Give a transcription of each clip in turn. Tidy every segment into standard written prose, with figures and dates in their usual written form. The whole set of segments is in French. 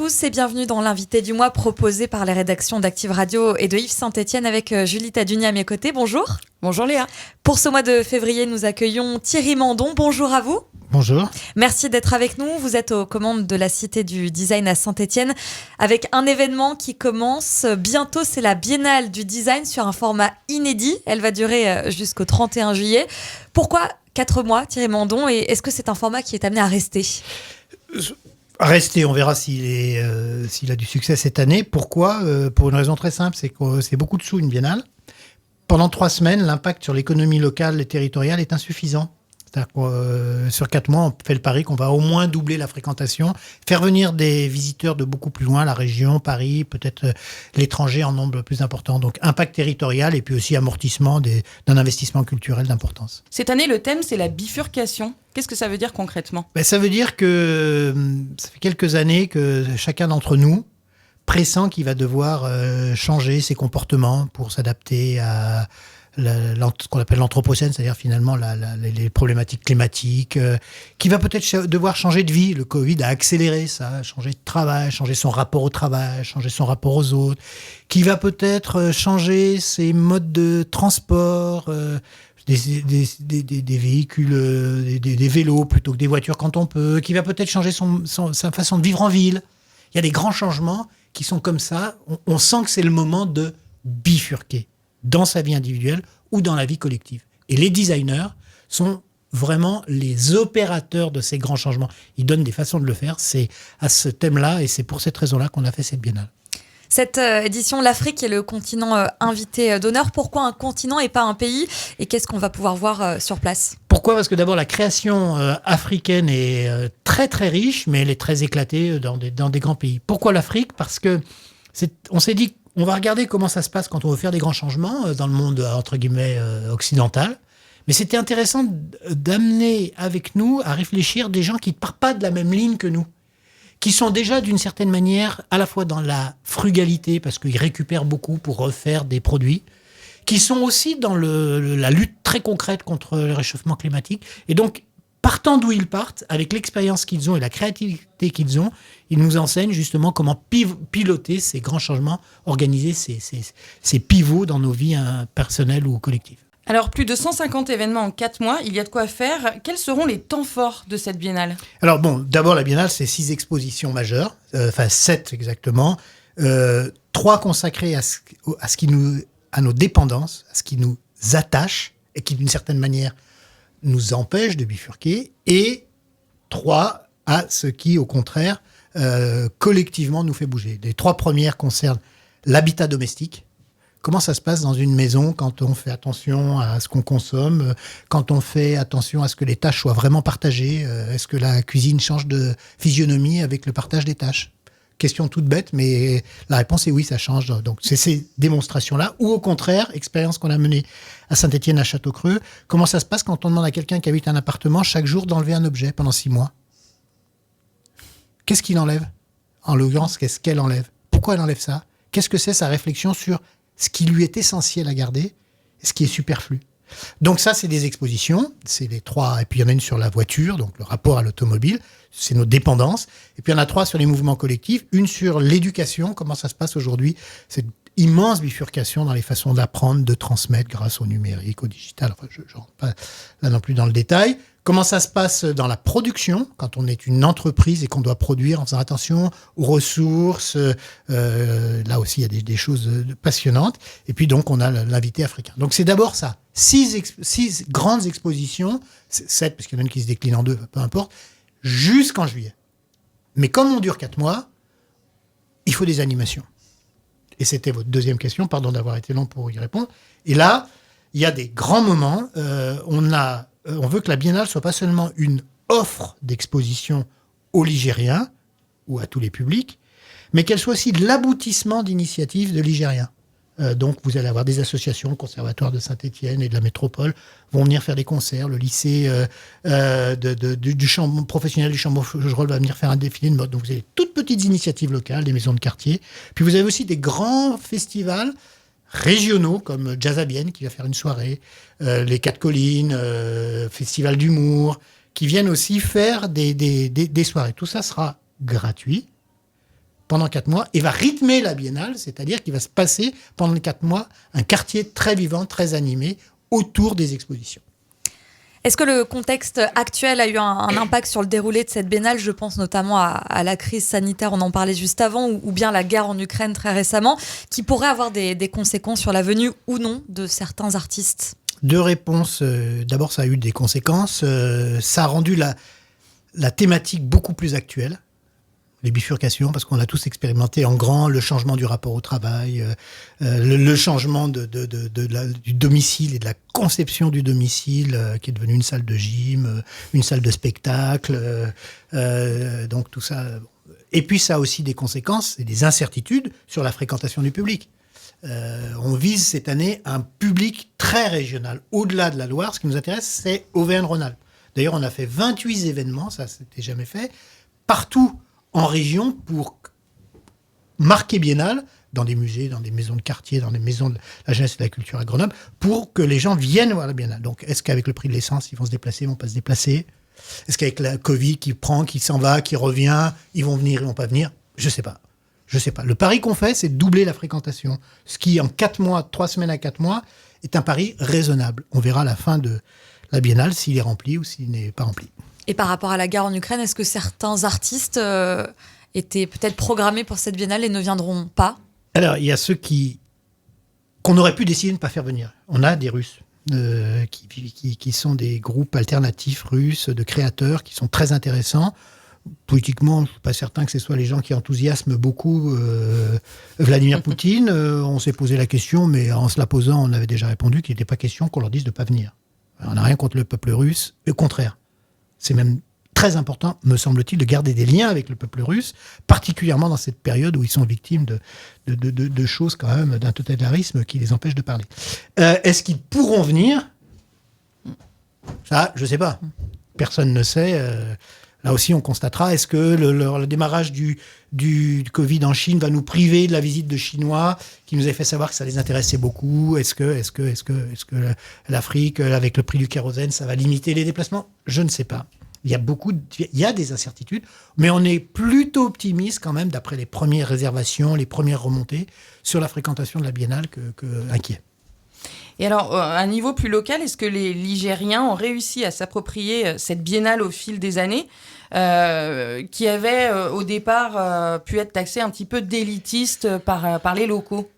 tous et bienvenue dans l'invité du mois proposé par les rédactions d'Active Radio et de Yves Saint-Etienne avec Julie Taduni à mes côtés. Bonjour. Bonjour Léa. Pour ce mois de février, nous accueillons Thierry Mandon. Bonjour à vous. Bonjour. Merci d'être avec nous. Vous êtes aux commandes de la Cité du Design à Saint-Etienne avec un événement qui commence bientôt. C'est la Biennale du Design sur un format inédit. Elle va durer jusqu'au 31 juillet. Pourquoi 4 mois, Thierry Mandon, et est-ce que c'est un format qui est amené à rester ? Rester, on verra s'il a du succès cette année. Pourquoi ? Pour une raison très simple, c'est que c'est beaucoup de sous une biennale. Pendant 3 semaines, l'impact sur l'économie locale et territoriale est insuffisant. C'est-à-dire que sur 4 mois, on fait le pari qu'on va au moins doubler la fréquentation, faire venir des visiteurs de beaucoup plus loin, la région, Paris, peut-être l'étranger en nombre plus important. Donc impact territorial et puis aussi amortissement d'un investissement culturel d'importance. Cette année, le thème, c'est la bifurcation. Qu'est-ce que ça veut dire concrètement ? Ça veut dire que ça fait quelques années que chacun d'entre nous pressent qu'il va devoir changer ses comportements pour s'adapter à ce qu'on appelle l'anthropocène, c'est-à-dire finalement les problématiques climatiques, qui va peut-être devoir changer de vie. Le Covid a accéléré ça, changer de travail, changer son rapport au travail, changer son rapport aux autres, qui va peut-être changer ses modes de transport, des véhicules, des vélos plutôt que des voitures quand on peut, qui va peut-être changer sa façon de vivre en ville. Il y a des grands changements qui sont comme ça. On sent que c'est le moment de bifurquer dans sa vie individuelle ou dans la vie collective. Et les designers sont vraiment les opérateurs de ces grands changements. Ils donnent des façons de le faire. C'est à ce thème-là et c'est pour cette raison-là qu'on a fait cette biennale. Cette édition, l'Afrique est le continent invité d'honneur. Pourquoi un continent et pas un pays ? Et qu'est-ce qu'on va pouvoir voir sur place ? Pourquoi ? Parce que d'abord, la création africaine est très très riche, mais elle est très éclatée dans des grands pays. Pourquoi l'Afrique ? Parce que on s'est dit, on va regarder comment ça se passe quand on veut faire des grands changements dans le monde, entre guillemets, occidental. Mais c'était intéressant d'amener avec nous à réfléchir des gens qui ne partent pas de la même ligne que nous, qui sont déjà d'une certaine manière à la fois dans la frugalité, parce qu'ils récupèrent beaucoup pour refaire des produits, qui sont aussi dans la lutte très concrète contre le réchauffement climatique. Et donc, partant d'où ils partent, avec l'expérience qu'ils ont et la créativité qu'ils ont, ils nous enseignent justement comment piloter ces grands changements, organiser ces pivots dans nos vies personnelles ou collectives. Alors, plus de 150 événements en 4 mois, il y a de quoi faire. Quels seront les temps forts de cette biennale ? Alors bon, d'abord la biennale, c'est 6 expositions majeures, 7 exactement, 3 consacrées à nos dépendances, à ce qui nous attache et qui d'une certaine manière nous empêche de bifurquer, et 3 à ce qui, au contraire, collectivement nous fait bouger. Les 3 premières concernent l'habitat domestique. Comment ça se passe dans une maison quand on fait attention à ce qu'on consomme, quand on fait attention à ce que les tâches soient vraiment partagées, est-ce que la cuisine change de physionomie avec le partage des tâches ? Question toute bête, mais la réponse est oui, ça change. Donc c'est ces démonstrations-là, ou au contraire, expérience qu'on a menée à Saint-Etienne, à Châteaucreux, comment ça se passe quand on demande à quelqu'un qui habite un appartement chaque jour d'enlever un objet pendant 6 mois ? Qu'est-ce qu'il enlève ? En l'occurrence, qu'est-ce qu'elle enlève ? Pourquoi elle enlève ça ? Qu'est-ce que c'est sa réflexion sur ce qui lui est essentiel à garder et ce qui est superflu ? Donc ça, c'est des expositions, c'est les 3, et puis il y en a une sur la voiture, donc le rapport à l'automobile, c'est nos dépendances, et puis il y en a 3 sur les mouvements collectifs, une sur l'éducation, comment ça se passe aujourd'hui, cette immense bifurcation dans les façons d'apprendre, de transmettre grâce au numérique, au digital, enfin je ne rentre pas là non plus dans le détail. Comment ça se passe dans la production, quand on est une entreprise et qu'on doit produire en faisant attention aux ressources. Là aussi, il y a des choses passionnantes. Et puis donc, on a l'invité africain. Donc c'est d'abord ça. 6 grandes expositions, 7 parce qu'il y en a une qui se décline en 2, peu importe, jusqu'en juillet. Mais comme on dure 4 mois, il faut des animations. Et c'était votre deuxième question, pardon d'avoir été long pour y répondre. Et là, il y a des grands moments. On veut que la biennale soit pas seulement une offre d'exposition aux Ligériens ou à tous les publics, mais qu'elle soit aussi l'aboutissement d'initiatives de Ligériens. Donc vous allez avoir des associations, le Conservatoire de Saint-Etienne et de la métropole vont venir faire des concerts, le lycée du champ professionnel du Chambon-Fougerolles va venir faire un défilé de mode. Donc vous avez toutes petites initiatives locales, des maisons de quartier. Puis vous avez aussi des grands festivals régionaux comme Jazzabienne qui va faire une soirée, les Quatre Collines, Festival d'humour, qui viennent aussi faire des soirées. Tout ça sera gratuit. pendant 4 mois et va rythmer la biennale, c'est-à-dire qu'il va se passer pendant les 4 mois un quartier très vivant, très animé autour des expositions. Est-ce que le contexte actuel a eu un impact sur le déroulé de cette biennale ? Je pense notamment à la crise sanitaire, on en parlait juste avant, ou bien la guerre en Ukraine très récemment, qui pourrait avoir des conséquences sur la venue ou non de certains artistes. 2 réponses. D'abord, ça a eu des conséquences. Ça a rendu la thématique beaucoup plus actuelle. Les bifurcations, parce qu'on a tous expérimenté en grand le changement du rapport au travail, le changement du domicile et de la conception du domicile, qui est devenu une salle de gym, une salle de spectacle, donc tout ça. Et puis ça a aussi des conséquences et des incertitudes sur la fréquentation du public. On vise cette année un public très régional. Au-delà de la Loire, ce qui nous intéresse, c'est Auvergne-Rhône-Alpes. D'ailleurs, on a fait 28 événements, ça c'était jamais fait, partout en région pour marquer Biennale, dans des musées, dans des maisons de quartier, dans des maisons de la jeunesse et de la culture à Grenoble, pour que les gens viennent voir la Biennale. Donc, est-ce qu'avec le prix de l'essence, ils vont se déplacer, ils vont pas se déplacer ? Est-ce qu'avec la Covid qui prend, qui s'en va, qui revient, ils vont venir, ils vont pas venir ? Je sais pas. Le pari qu'on fait, c'est de doubler la fréquentation. Ce qui, en 4 mois, 3 semaines à 4 mois, est un pari raisonnable. On verra à la fin de la Biennale s'il est rempli ou s'il n'est pas rempli. Et par rapport à la guerre en Ukraine, est-ce que certains artistes étaient peut-être programmés pour cette biennale et ne viendront pas ? Alors, il y a ceux qu'on aurait pu décider de ne pas faire venir. On a des Russes qui sont des groupes alternatifs russes, de créateurs, qui sont très intéressants. Politiquement, je ne suis pas certain que ce soit les gens qui enthousiasment beaucoup Vladimir Poutine. On s'est posé la question, mais en se la posant, on avait déjà répondu qu'il n'était pas question qu'on leur dise de ne pas venir. On n'a rien contre le peuple russe, au contraire. C'est même très important, me semble-t-il, de garder des liens avec le peuple russe, particulièrement dans cette période où ils sont victimes de choses quand même, d'un totalitarisme qui les empêche de parler. Est-ce qu'ils pourront venir ? Ça, je ne sais pas. Personne ne sait. Là aussi, on constatera. Est-ce que le démarrage du Covid en Chine va nous priver de la visite de Chinois qui nous a fait savoir que ça les intéressait beaucoup ? Est-ce que l'Afrique, avec le prix du kérosène, ça va limiter les déplacements ? Je ne sais pas. Il y a des incertitudes, mais on est plutôt optimiste quand même, d'après les premières réservations, les premières remontées, sur la fréquentation de la Biennale que inquiet. Et alors, à un niveau plus local, est-ce que les Ligériens ont réussi à s'approprier cette biennale au fil des années, qui avait au départ pu être taxée un petit peu d'élitiste par les locaux ?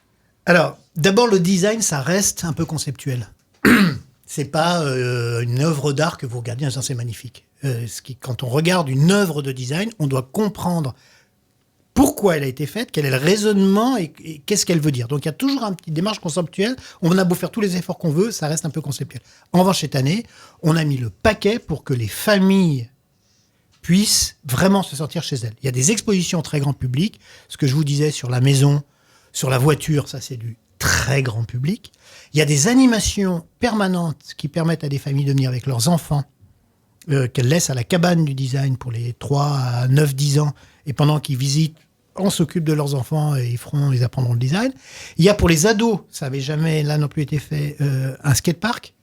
Alors, d'abord, le design, ça reste un peu conceptuel. C'est pas une œuvre d'art que vous regardez en disant c'est magnifique. Quand on regarde une œuvre de design, on doit comprendre pourquoi elle a été faite, quel est le raisonnement et qu'est-ce qu'elle veut dire. Donc il y a toujours une petite démarche conceptuelle. On a beau faire tous les efforts qu'on veut, ça reste un peu conceptuel. En revanche, cette année, on a mis le paquet pour que les familles puissent vraiment se sentir chez elles. Il y a des expositions très grand public. Ce que je vous disais sur la maison, sur la voiture, ça c'est du très grand public. Il y a des animations permanentes qui permettent à des familles de venir avec leurs enfants, qu'elles laissent à la cabane du design pour les 3 à 9, 10 ans. Et pendant qu'ils visitent, on s'occupe de leurs enfants et ils apprendront le design. Il y a pour les ados, ça n'avait jamais là non plus été fait, un skatepark.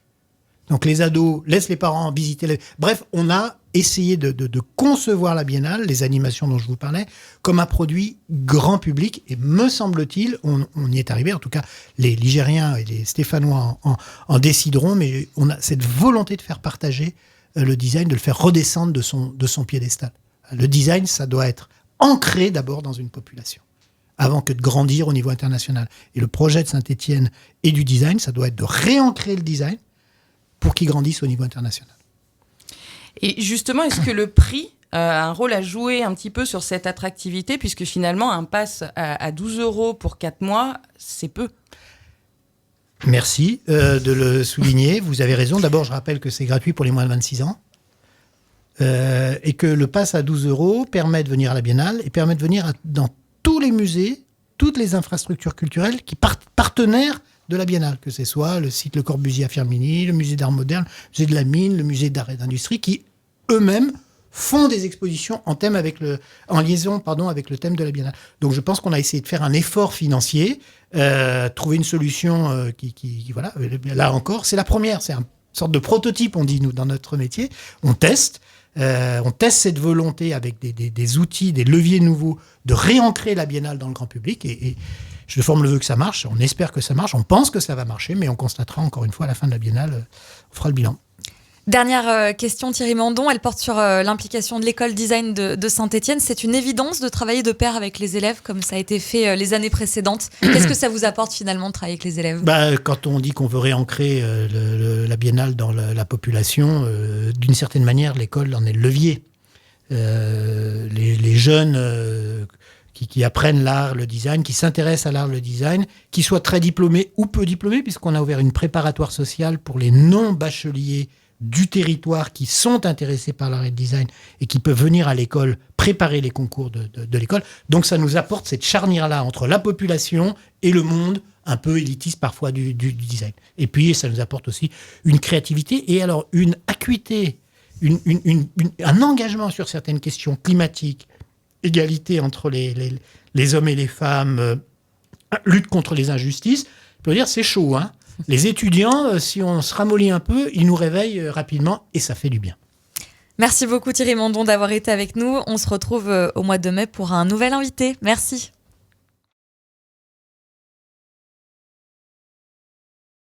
Donc les ados laissent les parents visiter. Bref, on a essayé de concevoir la Biennale, les animations dont je vous parlais, comme un produit grand public. Et me semble-t-il, on y est arrivé. En tout cas, les Ligériens et les Stéphanois en décideront. Mais on a cette volonté de faire partager le design, de le faire redescendre de son piédestal. Le design, ça doit être ancré d'abord dans une population, avant que de grandir au niveau international. Et le projet de Saint-Étienne et du design, ça doit être de réancrer le design pour qu'il grandisse au niveau international. Et justement, est-ce que le prix a un rôle à jouer un petit peu sur cette attractivité, puisque finalement, un pass à 12 € pour 4 mois, c'est peu. Merci de le souligner. Vous avez raison. D'abord, je rappelle que c'est gratuit pour les moins de 26 ans. Et que le pass à 12 € permet de venir à la Biennale et permet de venir dans tous les musées, toutes les infrastructures culturelles qui partenaires de la Biennale, que ce soit le site Le Corbusier à Firminy, le musée d'art moderne, le musée de la mine, le musée d'art et d'industrie, qui eux-mêmes font des expositions en liaison avec le thème de la Biennale. Donc je pense qu'on a essayé de faire un effort financier, trouver une solution qui voilà, là encore, c'est la première, sorte de prototype, on dit nous dans notre métier. On teste cette volonté avec des outils, des leviers nouveaux de réancrer la Biennale dans le grand public et je forme le vœu que ça marche, on espère que ça marche, on pense que ça va marcher, mais on constatera encore une fois à la fin de la Biennale, on fera le bilan. Dernière question, Thierry Mandon, elle porte sur l'implication de l'école design de Saint-Étienne. C'est une évidence de travailler de pair avec les élèves comme ça a été fait les années précédentes. Qu'est-ce que ça vous apporte finalement de travailler avec les élèves ? Quand on dit qu'on veut réancrer la Biennale dans la population, d'une certaine manière, l'école en est le levier. Les jeunes qui apprennent l'art, le design, qui s'intéressent à l'art, le design, qui soient très diplômés ou peu diplômés, puisqu'on a ouvert une préparatoire sociale pour les non-bacheliers du territoire qui sont intéressés par l'art et le design et qui peuvent venir à l'école préparer les concours de l'école. Donc ça nous apporte cette charnière-là entre la population et le monde un peu élitiste parfois du design. Et puis ça nous apporte aussi une créativité et alors une acuité, un engagement sur certaines questions climatiques, égalité entre les hommes et les femmes, lutte contre les injustices. Je peux dire c'est chaud, hein. Les étudiants, si on se ramollit un peu, ils nous réveillent rapidement et ça fait du bien. Merci beaucoup Thierry Mandon d'avoir été avec nous. On se retrouve au mois de mai pour un nouvel invité. Merci.